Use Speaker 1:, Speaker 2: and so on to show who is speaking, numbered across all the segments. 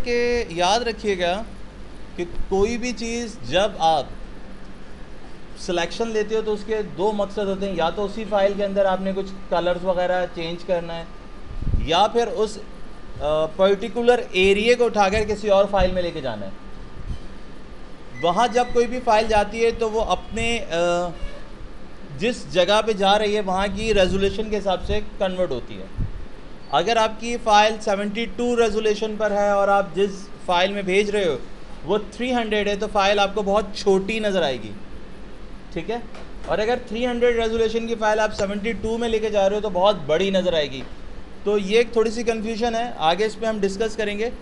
Speaker 1: कि याद रखिएगा कि कोई भी चीज़ जब आप सिलेक्शन लेते हो तो उसके दो मकसद होते हैं, या तो उसी फाइल के अंदर आपने कुछ कलर्स वगैरह चेंज करना है, या फिर उस पर्टिकुलर एरिया को उठाकर किसी और फाइल में लेके जाना है। वहाँ जब कोई भी फाइल जाती है तो वो अपने जिस जगह पे जा रही है वहाँ की रेजोल्यूशन के हिसाब से कन्वर्ट होती है। अगर आपकी फ़ाइल 72 रेजोल्यूशन पर है और आप जिस फाइल में भेज रहे हो वो 300 है तो फाइल आपको बहुत छोटी नज़र आएगी, ठीक है। और अगर 300 रेजोल्यूशन की फ़ाइल आप 72 में लेके जा रहे हो तो बहुत बड़ी नज़र आएगी। तो ये एक थोड़ी सी कन्फ्यूजन है, आगे इस पर हम डिस्कस करेंगे।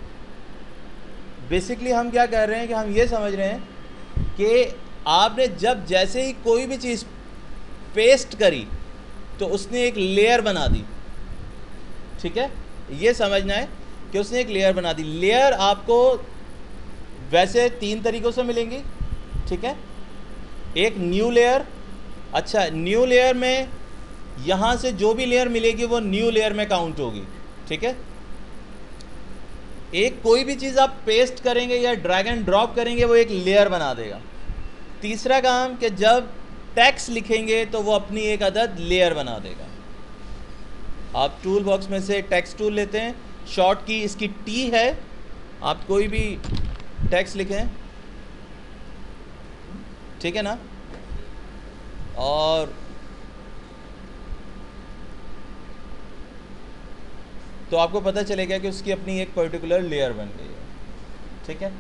Speaker 1: बेसिकली हम क्या कर रहे हैं कि हम ये समझ रहे हैं कि आपने जब जैसे ही कोई भी चीज़ पेस्ट करी तो उसने एक लेयर बना दी, ठीक है। ये समझना है कि उसने एक लेयर बना दी। लेयर आपको वैसे 3 तरीक़ों से मिलेंगी, ठीक है। एक न्यू लेयर, अच्छा न्यू लेयर में यहाँ से जो भी लेयर मिलेगी वो न्यू लेयर में काउंट होगी, ठीक है। एक कोई भी चीज़ आप पेस्ट करेंगे या ड्रैग एंड ड्रॉप करेंगे वो एक लेयर बना देगा। तीसरा काम कि जब टेक्स्ट लिखेंगे तो वो अपनी एक अदद लेयर बना देगा। आप टूल बॉक्स में से टेक्स्ट टूल लेते हैं, शॉर्ट की इसकी टी है, आप कोई भी टेक्स्ट लिखें, ठीक है ना, और तो आपको पता चलेगा कि उसकी अपनी एक पर्टिकुलर लेयर बन गई है, ठीक है।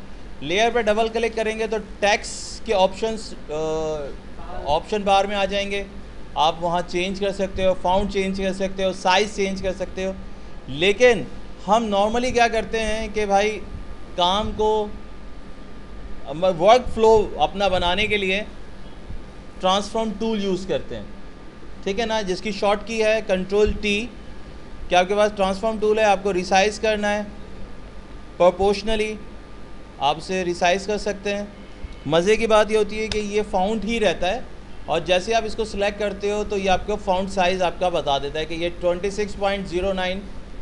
Speaker 1: लेयर पर डबल क्लिक करेंगे तो टेक्स्ट के ऑप्शन बार में आ जाएंगे, आप वहाँ चेंज कर सकते हो, फ़ॉन्ट चेंज कर सकते हो, साइज़ चेंज कर सकते हो। लेकिन हम नॉर्मली क्या करते हैं कि भाई काम को वर्क फ्लो अपना बनाने के लिए ट्रांसफॉर्म टूल यूज़ करते हैं, ठीक है ना, जिसकी शॉर्ट की है कंट्रोल टी। क्या आपके पास ट्रांसफॉर्म टूल है, आपको रिसाइज़ करना है प्रोपोर्शनली, आप इसे रिसाइज़ कर सकते हैं। मज़े की बात ये होती है कि ये फ़ॉन्ट ही रहता है और जैसे आप इसको सिलेक्ट करते हो तो ये आपको फ़ॉन्ट साइज़ आपका बता देता है कि ये 26.09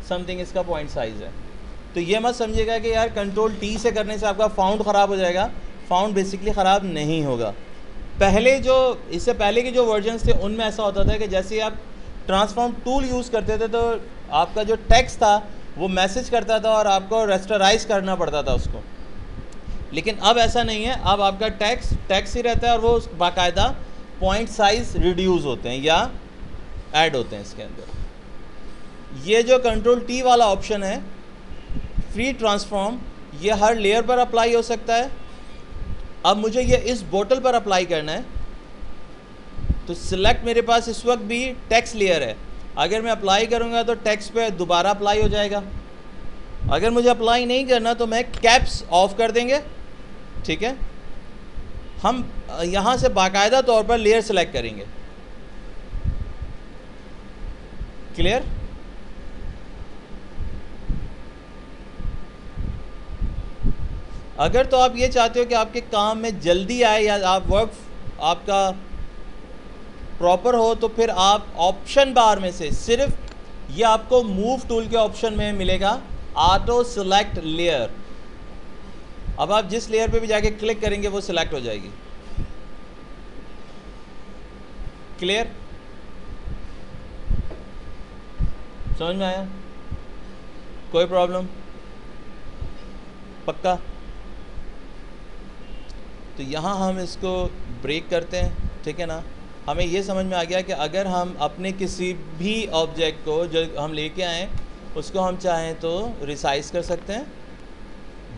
Speaker 1: समथिंग इसका पॉइंट साइज़ है। तो ये मत समझिएगा कि यार कंट्रोल टी से करने से आपका फ़ॉन्ट ख़राब हो जाएगा। फ़ॉन्ट बेसिकली ख़राब नहीं होगा। पहले जो इससे पहले के जो वर्जन्स थे उनमें ऐसा होता था कि जैसे आप ट्रांसफॉर्म टूल यूज़ करते थे तो आपका जो टेक्स्ट था वो मैसेज करता था और आपको रेस्टराइज करना पड़ता था उसको। लेकिन अब ऐसा नहीं है, अब आपका टेक्स्ट ही रहता है और वो बाकायदा पॉइंट साइज़ रिड्यूस होते हैं या ऐड होते हैं इसके अंदर। ये जो कंट्रोल टी वाला ऑप्शन है फ्री ट्रांसफॉर्म, ये हर लेयर पर अप्लाई हो सकता है। अब मुझे ये इस बोतल पर अप्लाई करना है तो सिलेक्ट, मेरे पास इस वक्त भी टेक्स्ट लेयर है, अगर मैं अप्लाई करूँगा तो टेक्स्ट पे दोबारा अप्लाई हो जाएगा। अगर मुझे अप्लाई नहीं करना तो मैं कैप्स ऑफ कर देंगे, ठीक है। हम यहाँ से बाकायदा तौर पर लेयर सेलेक्ट करेंगे, क्लियर। अगर तो आप ये चाहते हो कि आपके काम में जल्दी आए या आप वर्क आपका प्रॉपर हो तो फिर आप ऑप्शन बार में से सिर्फ ये आपको मूव टूल के ऑप्शन में मिलेगा ऑटो सेलेक्ट लेयर। अब आप जिस लेयर पे भी जाके क्लिक करेंगे वो सिलेक्ट हो जाएगी, क्लियर, समझ में आया, कोई प्रॉब्लम, पक्का। तो यहाँ हम इसको ब्रेक करते हैं, ठीक है ना। हमें ये समझ में आ गया कि अगर हम अपने किसी भी ऑब्जेक्ट को जो हम लेके आएँ उसको हम चाहें तो रिसाइज़ कर सकते हैं।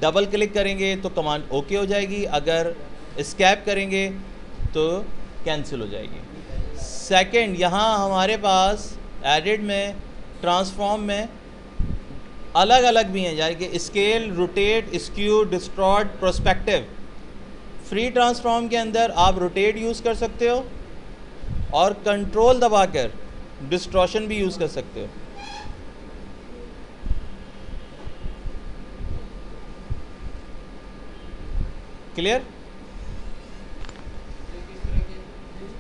Speaker 1: डबल क्लिक करेंगे तो कमांड ओके हो जाएगी, अगर एस्केप करेंगे तो कैंसिल हो जाएगी। सेकंड, यहाँ हमारे पास एडिट में ट्रांसफॉर्म में अलग अलग भी हैं, यानी कि scale, rotate, skew, distort, prospective. Free transform के अंदर आप रोटेट यूज़ कर सकते हो और कंट्रोल दबाकर डिस्टॉर्शन भी यूज़ कर सकते हो। क्लियर,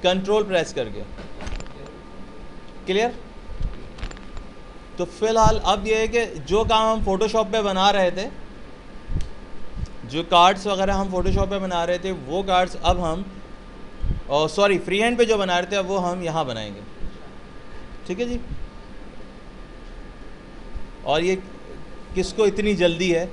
Speaker 1: कंट्रोल प्रेस करके, क्लियर। तो फ़िलहाल अब ये है कि जो काम हम फ़ोटोशॉप पे बना रहे थे जो कार्ड्स वगैरह हम फोटोशॉप पे बना रहे थे वो कार्ड्स अब हम सॉरी फ्री हैंड पे जो बना रहे थे अब वो हम यहाँ बनाएंगे। ठीक है जी। और ये किसको इतनी जल्दी है